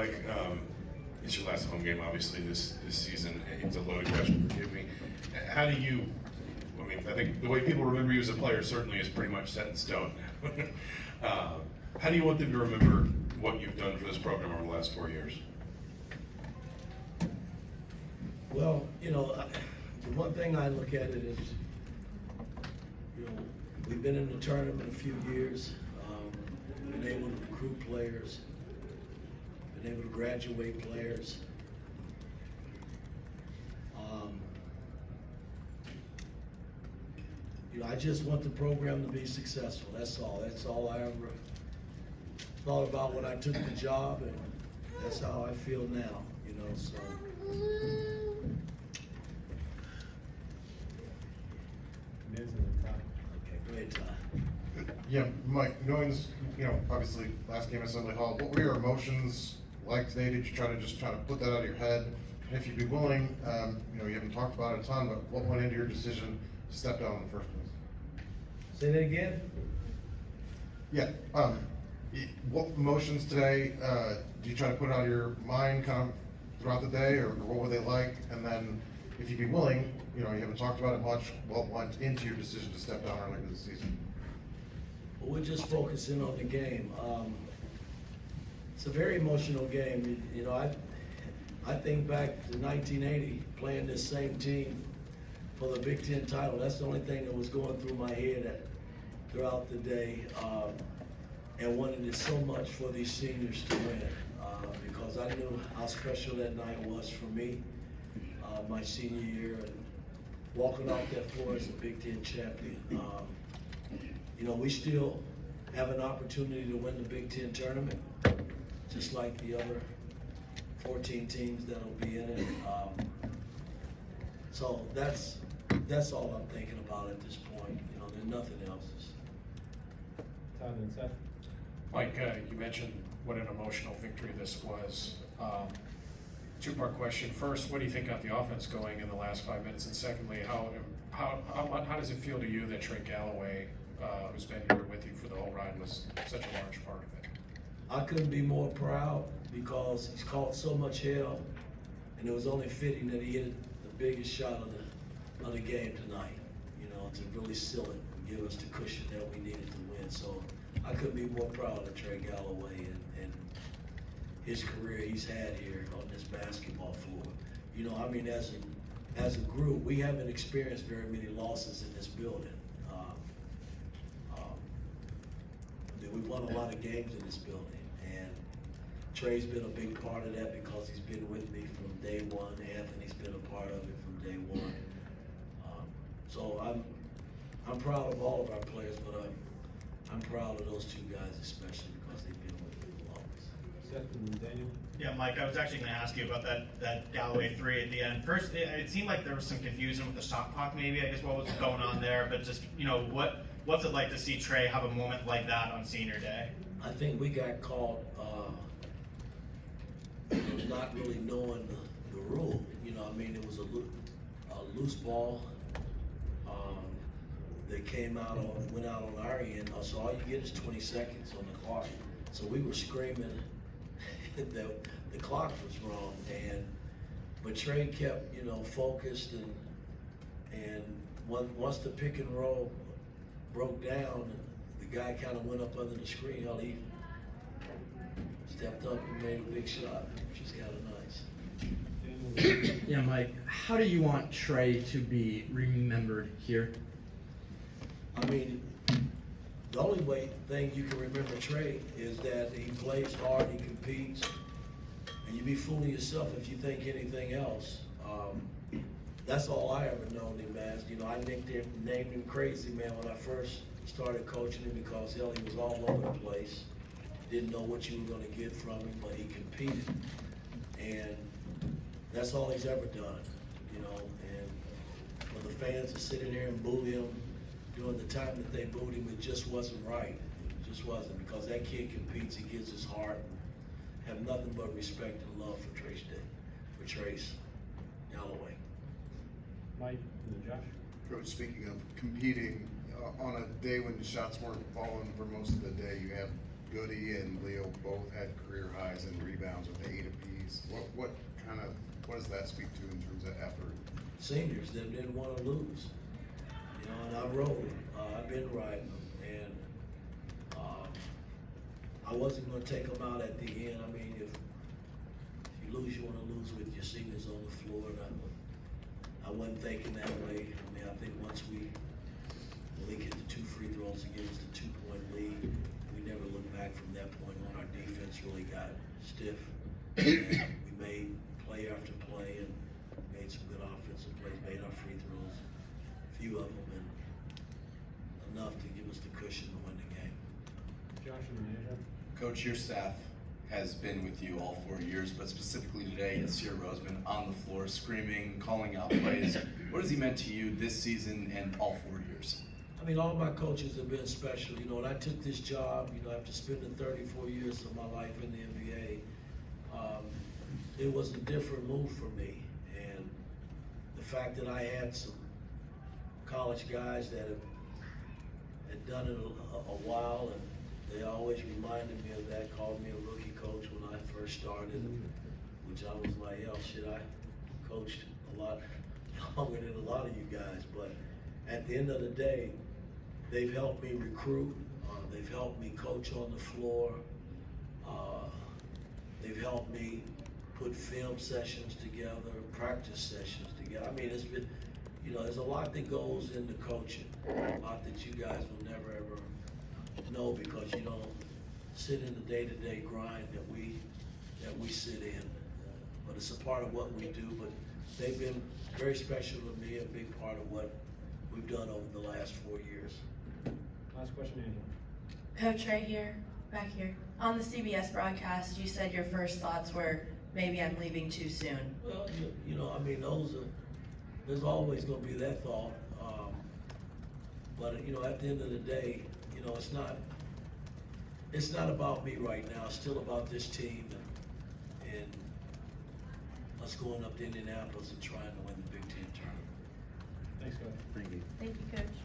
like it's your last home game, obviously, this season. It's a loaded question, forgive me. How do you, I mean, I think the way people remember you as a player certainly is pretty much set in stone. How do you want them to remember what you've done for this program over the last 4 years? Well, you know, the one thing I look at it is, you know, we've been in the tournament a few years, been able to recruit players, been able to graduate players. You know, I just want the program to be successful. That's all. That's all I ever thought about when I took the job, and that's how I feel now. You know, so. Okay, go ahead, Ty. Yeah, Mike, knowing this, you know, obviously last game at Assembly Hall, what were your emotions like today? Did you try to put that out of your head? And if you'd be willing, you know, you haven't talked about it a ton, but what went into your decision to step down in the first place? Say that again? Yeah, what emotions today, do you try to put out of your mind kind of throughout the day, or what were they like? And then, if you'd be willing, you know, you haven't talked about it much, what went into your decision to step down early this season? Well, we're just focusing on the game. It's a very emotional game. You know, I think back to 1980, playing this same team for the Big Ten title. That's the only thing that was going through my head throughout the day, and wanted it so much for these seniors to win, because I knew how special that night was for me, my senior year, and walking off that floor as a Big Ten champion. You know, we still have an opportunity to win the Big Ten tournament, just like the other 14 teams that'll be in it. So that's all I'm thinking about at this point. You know, there's nothing else. Todd and Seth. Mike, you mentioned what an emotional victory this was. Two-part question. First, what do you think got the offense going in the last 5 minutes? And secondly, how does it feel to you that Trey Galloway, who's been here with you for the whole ride, was such a large part of it? I couldn't be more proud because he's caught so much hell, and it was only fitting that he hit the biggest shot of the game tonight, you know, to really seal it and give us the cushion that we needed to win. So I couldn't be more proud of Trey Galloway and his career he's had here on this basketball floor. You know, I mean, as a group, we haven't experienced very many losses in this building. I mean, we've won a lot of games in this building, and Trey's been a big part of that because he's been with me from day one. Anthony's been a part of it from day one. So I'm proud of all of our players, but I'm proud of those two guys especially because they've been with me the longest. Seth and Daniel. Yeah, Mike, I was actually going to ask you about that Galloway three at the end. First, it seemed like there was some confusion with the shot clock maybe, I guess what was going on there, but just, you know, what's it like to see Trey have a moment like that on senior day? I think we got caught not really knowing the rule. You know, I mean, it was a loose ball that went out on our end. So all you get is 20 seconds on the clock. So we were screaming that the clock was wrong, but Trey kept, you know, focused, and once the pick and roll broke down, the guy kind of went up under the screen. Hell, he stepped up and made a big shot, which is kind of nice. Yeah, Mike, how do you want Trey to be remembered here? I mean, the only thing you can remember Trey is that he plays hard, he competes, and you be fooling yourself if you think anything else. That's all I ever known him as. You know, I named him Crazy Man when I first started coaching him because, hell, he was all over the place. Didn't know what you were going to get from him, but he competed. And that's all he's ever done, you know. And for the fans to sit in here and boo him during the time that they booed him, it just wasn't right. It just wasn't, because that kid competes, he gives his heart. Have nothing but respect and love for Trace Galloway. Mike and Josh. Coach, speaking of competing, on a day when the shots weren't falling for most of the day, you have Goody and Leo both had career highs in rebounds with 8 apiece. What does that speak to in terms of effort? Seniors that didn't wanna lose. You know, and I rode them, I've been riding them, and, I wasn't gonna take them out at the end. I mean, if you lose, you wanna lose with your seniors on the floor, and I wasn't thinking that way. I mean, I think once we hit the 2 free throws to give us the 2-point lead, we never looked back from that point on. Our defense really got stiff. And we made play after play and made some good offensive plays, made our free throws, a few of them, and enough to give us the cushion to win the game. Josh and Asia. Coach, your staff has been with you all 4 years, but specifically today, Nasir Roseman on the floor, screaming, calling out plays. What has he meant to you this season and all 4 years? I mean, all my coaches have been special. You know, when I took this job, you know, after spending 34 years of my life in the NBA, it was a different move for me. And the fact that I had some college guys that had done it a while, and they always reminded me of that, called me a rookie coach when I first started, which I was like, hell, shit, I coached a lot longer than a lot of you guys. But at the end of the day, they've helped me recruit, they've helped me coach on the floor, they've helped me put film sessions together, practice sessions together. I mean, it's been, you know, there's a lot that goes into coaching, a lot that you guys will never ever know because you don't sit in the day-to-day grind that we sit in. But it's a part of what we do, but they've been very special to me, a big part of what we've done over the last 4 years. Last question, Angela. Coach, right here, back here. On the CBS broadcast, you said your first thoughts were, maybe I'm leaving too soon. Well, you know, I mean, there's always gonna be that thought. But, you know, at the end of the day, you know, it's not about me right now. It's still about this team and us going up to Indianapolis and trying to win the Big Ten tournament. Thanks, Coach. Thank you. Thank you, Coach.